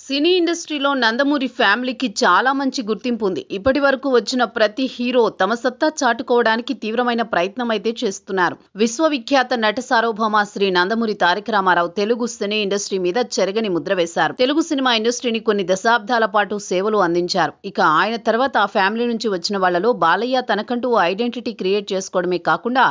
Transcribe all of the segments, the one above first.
సినీ ఇండస్ట్రీలో నందమూరి ఫ్యామిలీకి చాలా మంచి గుర్తింపు ఉంది. ఇప్పటివరకు వచ్చిన ప్రతి హీరో తమ సత్తా చాటుకోవడానికి తీవ్రమైన ప్రయత్నం అయితే చేస్తున్నారు. విశ్వవిఖ్యాత నట సార్వభౌమ శ్రీ నందమూరి తారక రామారావు తెలుగు సినీ ఇండస్ట్రీ మీద చెరగని ముద్ర వేశారు. తెలుగు సినిమా ఇండస్ట్రీని కొన్ని దశాబ్దాల పాటు సేవలు అందించారు. ఇక ఆయన తర్వాత ఆ ఫ్యామిలీ నుంచి వచ్చిన వాళ్లలో బాలయ్య తనకంటూ ఓ ఐడెంటిటీ క్రియేట్ చేసుకోవడమే కాకుండా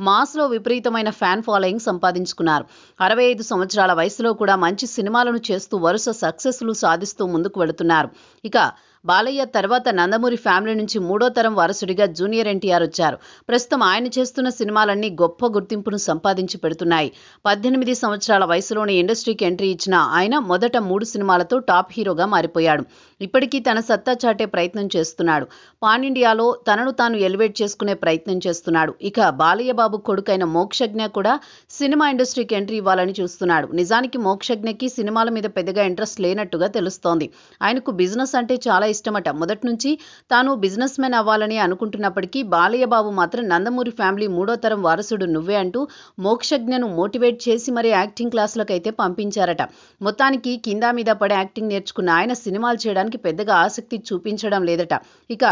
మాస్ లో విపరీతమైన ఫ్యాన్ ఫాలోయింగ్ సంపాదించుకున్నారు. 65 సంవత్సరాల వయసులో కూడా మంచి సినిమాలను చేస్తూ వరుస సక్సెస్ సాధిస్తూ ముందుకు వెళుతున్నారు. ఇక బాలయ్య తర్వాత నందమూరి ఫ్యామిలీ నుంచి మూడో తరం వారసుడిగా జూనియర్ ఎన్టీఆర్ వచ్చారు. ప్రస్తుతం ఆయన చేస్తున్న సినిమాలన్నీ గొప్ప గుర్తింపును సంపాదించి పెడుతున్నాయి. 18 సంవత్సరాల వయసులోనే ఇండస్ట్రీకి ఎంట్రీ ఇచ్చిన ఆయన మొదట 3 సినిమాలతో టాప్ హీరోగా మారిపోయాడు. ఇప్పటికీ తన సత్తా చాటే ప్రయత్నం చేస్తున్నాడు. పాన్ ఇండియాలో తనను తాను ఎలివేట్ చేసుకునే ప్రయత్నం చేస్తున్నాడు. ఇక బాలయ్య బాబు కొడుకైన మోక్షజ్ఞ కూడా సినిమా ఇండస్ట్రీకి ఎంట్రీ ఇవ్వాలని చూస్తున్నాడు. నిజానికి మోక్షజ్ఞకి సినిమాల మీద పెద్దగా ఇంట్రెస్ట్ లేనట్టుగా తెలుస్తోంది. ఆయనకు బిజినెస్ అంటే చాలా ఇష్టమట. మొదటి నుంచి తాను బిజినెస్ మ్యాన్ అవ్వాలని అనుకుంటున్నప్పటికీ బాలయ్య బాబు మాత్రం నందమూరి ఫ్యామిలీ మూడో తరం వారసుడు నువ్వే అంటూ మోక్షజ్ఞను మోటివేట్ చేసి మరీ యాక్టింగ్ క్లాసులకైతే పంపించారట. మొత్తానికి కింద మీద పడే యాక్టింగ్ నేర్చుకున్న ఆయన సినిమాలు చేయడానికి పెద్దగా ఆసక్తి చూపించడం లేదట. ఇక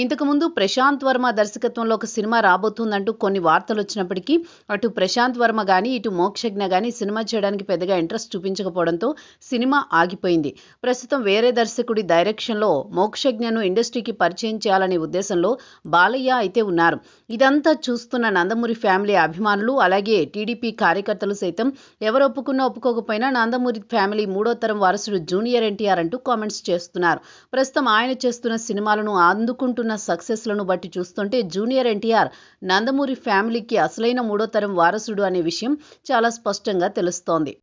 ఇంతకుముందు ప్రశాంత్ వర్మ దర్శకత్వంలో ఒక సినిమా రాబోతుందంటూ కొన్ని వార్తలు వచ్చినప్పటికీ అటు ప్రశాంత్ వర్మ గానీ ఇటు మోక్షజ్ఞ గానీ సినిమా చేయడానికి పెద్దగా ఇంట్రెస్ట్ చూపించకపోవడంతో సినిమా ఆగిపోయింది. ప్రస్తుతం వేరే దర్శకుడి డైరెక్షన్లో మోక్షజ్ఞను ఇండస్ట్రీకి పరిచయం చేయాలనే ఉద్దేశంలో బాలయ్య అయితే ఉన్నారు. ఇదంతా చూస్తున్న నందమూరి ఫ్యామిలీ అభిమానులు అలాగే టీడీపీ కార్యకర్తలు సైతం ఎవరు ఒప్పుకున్నా ఒప్పుకోకపోయినా నందమూరి ఫ్యామిలీ మూడో తరం వారసుడు జూనియర్ ఎన్టీఆర్ అంటూ కామెంట్స్ చేస్తున్నారు. ప్రస్తుతం ఆయన చేస్తున్న సినిమాలను అందుకుంటున్న సక్సెస్లను బట్టి చూస్తుంటే జూనియర్ ఎన్టీఆర్ నందమూరి ఫ్యామిలీకి అసలైన మూడో తరం వారసుడు అనే విషయం చాలా స్పష్టంగా తెలుస్తోంది.